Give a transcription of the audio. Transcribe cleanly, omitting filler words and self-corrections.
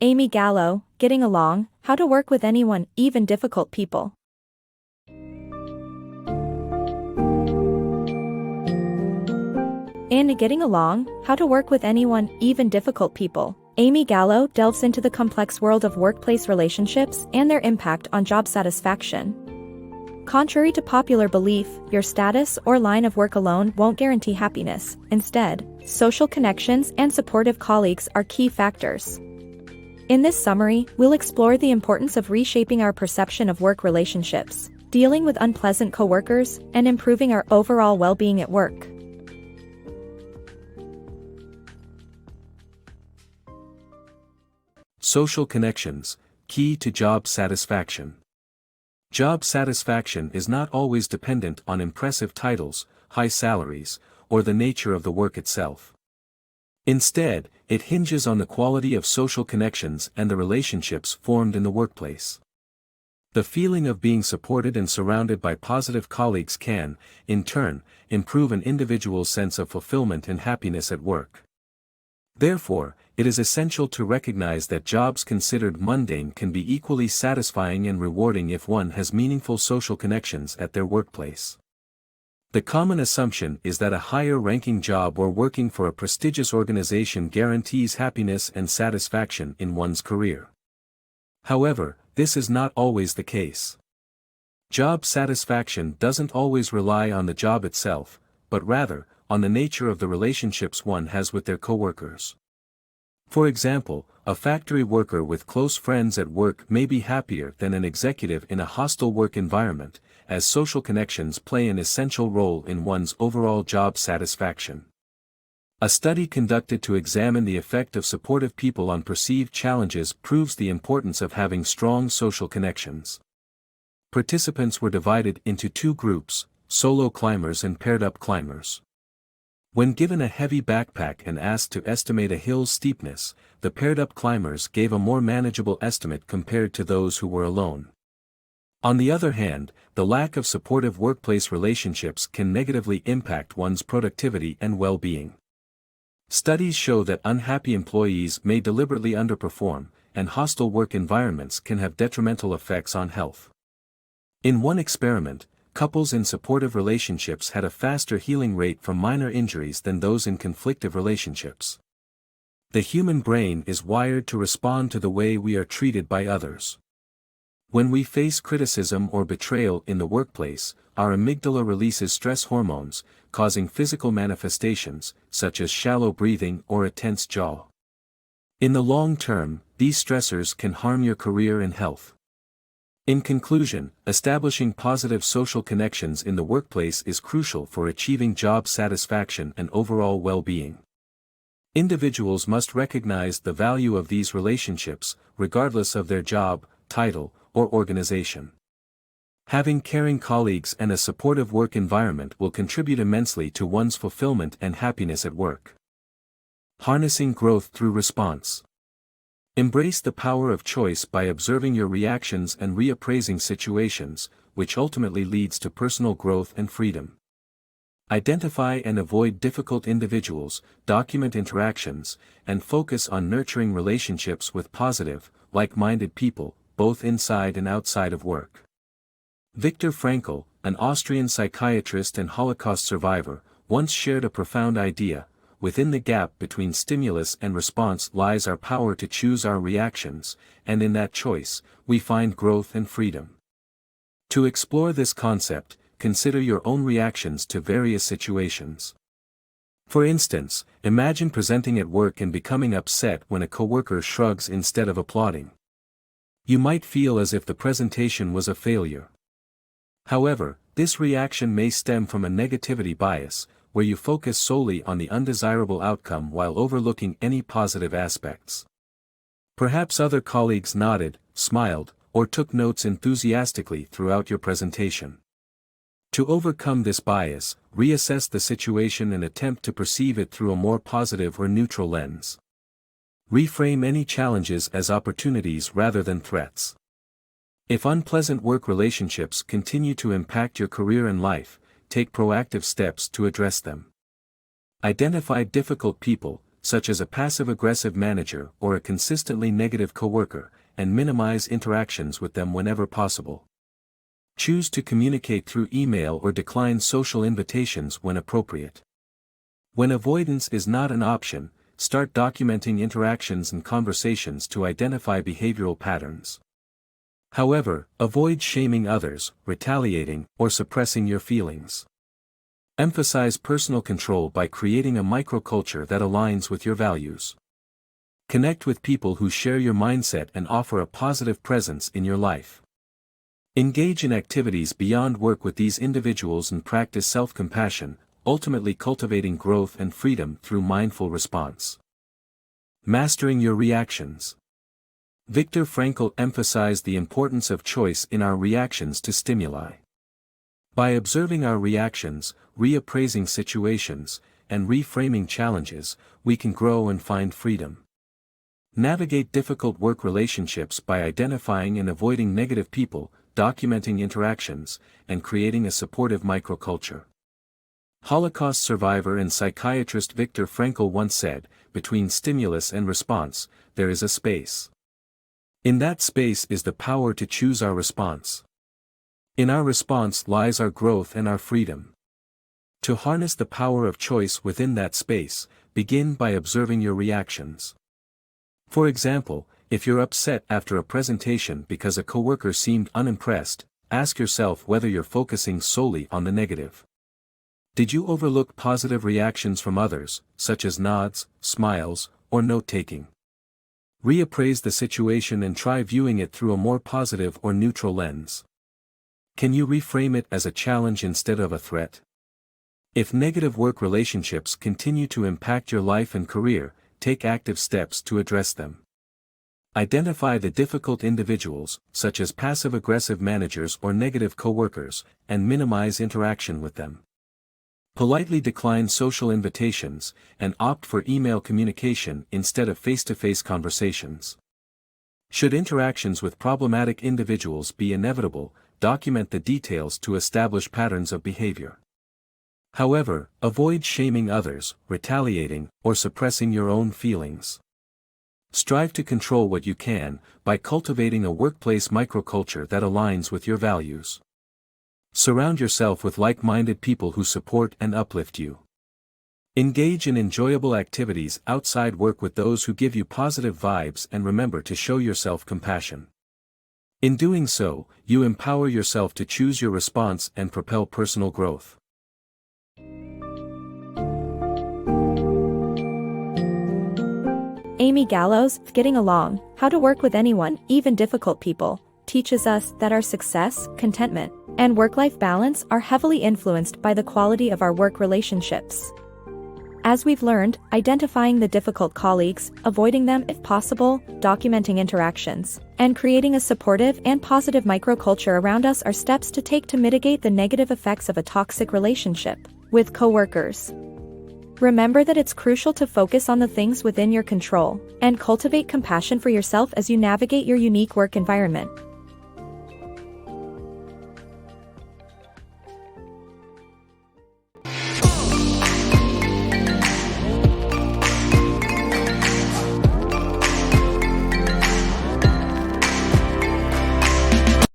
Amy Gallo, Getting Along, How to Work with Anyone, Even Difficult People. In Getting Along, How to Work with Anyone, Even Difficult People, Amy Gallo delves into the complex world of workplace relationships and their impact on job satisfaction. Contrary to popular belief, your status or line of work alone won't guarantee happiness. Instead, social connections and supportive colleagues are key factors. In this summary, we'll explore the importance of reshaping our perception of work relationships, dealing with unpleasant coworkers, and improving our overall well-being at work. Social connections, key to job satisfaction. Job satisfaction is not always dependent on impressive titles, high salaries, or the nature of the work itself. Instead, it hinges on the quality of social connections and the relationships formed in the workplace. The feeling of being supported and surrounded by positive colleagues can, in turn, improve an individual's sense of fulfillment and happiness at work. Therefore, it is essential to recognize that jobs considered mundane can be equally satisfying and rewarding if one has meaningful social connections at their workplace. The common assumption is that a higher-ranking job or working for a prestigious organization guarantees happiness and satisfaction in one's career. However, this is not always the case. Job satisfaction doesn't always rely on the job itself, but rather, on the nature of the relationships one has with their coworkers. For example, a factory worker with close friends at work may be happier than an executive in a hostile work environment, as social connections play an essential role in one's overall job satisfaction. A study conducted to examine the effect of supportive people on perceived challenges proves the importance of having strong social connections. Participants were divided into two groups, solo climbers and paired-up climbers. When given a heavy backpack and asked to estimate a hill's steepness, the paired-up climbers gave a more manageable estimate compared to those who were alone. On the other hand, the lack of supportive workplace relationships can negatively impact one's productivity and well-being. Studies show that unhappy employees may deliberately underperform, and hostile work environments can have detrimental effects on health. In one experiment, couples in supportive relationships had a faster healing rate from minor injuries than those in conflictive relationships. The human brain is wired to respond to the way we are treated by others. When we face criticism or betrayal in the workplace, our amygdala releases stress hormones, causing physical manifestations, such as shallow breathing or a tense jaw. In the long term, these stressors can harm your career and health. In conclusion, establishing positive social connections in the workplace is crucial for achieving job satisfaction and overall well-being. Individuals must recognize the value of these relationships, regardless of their job, title, or organization. Having caring colleagues and a supportive work environment will contribute immensely to one's fulfillment and happiness at work. Harnessing growth through response. Embrace the power of choice by observing your reactions and reappraising situations, which ultimately leads to personal growth and freedom. Identify and avoid difficult individuals, document interactions, and focus on nurturing relationships with positive, like-minded people, both inside and outside of work. Viktor Frankl, an Austrian psychiatrist and Holocaust survivor, once shared a profound idea: within the gap between stimulus and response lies our power to choose our reactions, and in that choice, we find growth and freedom. To explore this concept, consider your own reactions to various situations. For instance, imagine presenting at work and becoming upset when a coworker shrugs instead of applauding. You might feel as if the presentation was a failure. However, this reaction may stem from a negativity bias, where you focus solely on the undesirable outcome while overlooking any positive aspects. Perhaps other colleagues nodded, smiled, or took notes enthusiastically throughout your presentation. To overcome this bias, reassess the situation and attempt to perceive it through a more positive or neutral lens. Reframe any challenges as opportunities rather than threats. If unpleasant work relationships continue to impact your career and life, take proactive steps to address them. Identify difficult people, such as a passive-aggressive manager or a consistently negative coworker, and minimize interactions with them whenever possible. Choose to communicate through email or decline social invitations when appropriate. When avoidance is not an option, start documenting interactions and conversations to identify behavioral patterns. However, avoid shaming others, retaliating, or suppressing your feelings. Emphasize personal control by creating a microculture that aligns with your values. Connect with people who share your mindset and offer a positive presence in your life. Engage in activities beyond work with these individuals and practice self-compassion, ultimately cultivating growth and freedom through mindful response. Mastering your reactions. Viktor Frankl emphasized the importance of choice in our reactions to stimuli. By observing our reactions, reappraising situations, and reframing challenges, we can grow and find freedom. Navigate difficult work relationships by identifying and avoiding negative people, documenting interactions, and creating a supportive microculture. Holocaust survivor and psychiatrist Viktor Frankl once said, "Between stimulus and response, there is a space. In that space is the power to choose our response. In our response lies our growth and our freedom." To harness the power of choice within that space, begin by observing your reactions. For example, if you're upset after a presentation because a coworker seemed unimpressed, ask yourself whether you're focusing solely on the negative. Did you overlook positive reactions from others, such as nods, smiles, or note-taking? Reappraise the situation and try viewing it through a more positive or neutral lens. Can you reframe it as a challenge instead of a threat? If negative work relationships continue to impact your life and career, take active steps to address them. Identify the difficult individuals, such as passive-aggressive managers or negative coworkers, and minimize interaction with them. Politely decline social invitations, and opt for email communication instead of face-to-face conversations. Should interactions with problematic individuals be inevitable, document the details to establish patterns of behavior. However, avoid shaming others, retaliating, or suppressing your own feelings. Strive to control what you can, by cultivating a workplace microculture that aligns with your values. Surround yourself with like-minded people who support and uplift you. Engage in enjoyable activities outside work with those who give you positive vibes, and remember to show yourself compassion. In doing so, you empower yourself to choose your response and propel personal growth. Amy Gallo's Getting Along, How to Work with Anyone, Even Difficult People, teaches us that our success, contentment, and work-life balance are heavily influenced by the quality of our work relationships. As we've learned, identifying the difficult colleagues, avoiding them if possible, documenting interactions, and creating a supportive and positive microculture around us are steps to take to mitigate the negative effects of a toxic relationship with coworkers. Remember that it's crucial to focus on the things within your control, and cultivate compassion for yourself as you navigate your unique work environment.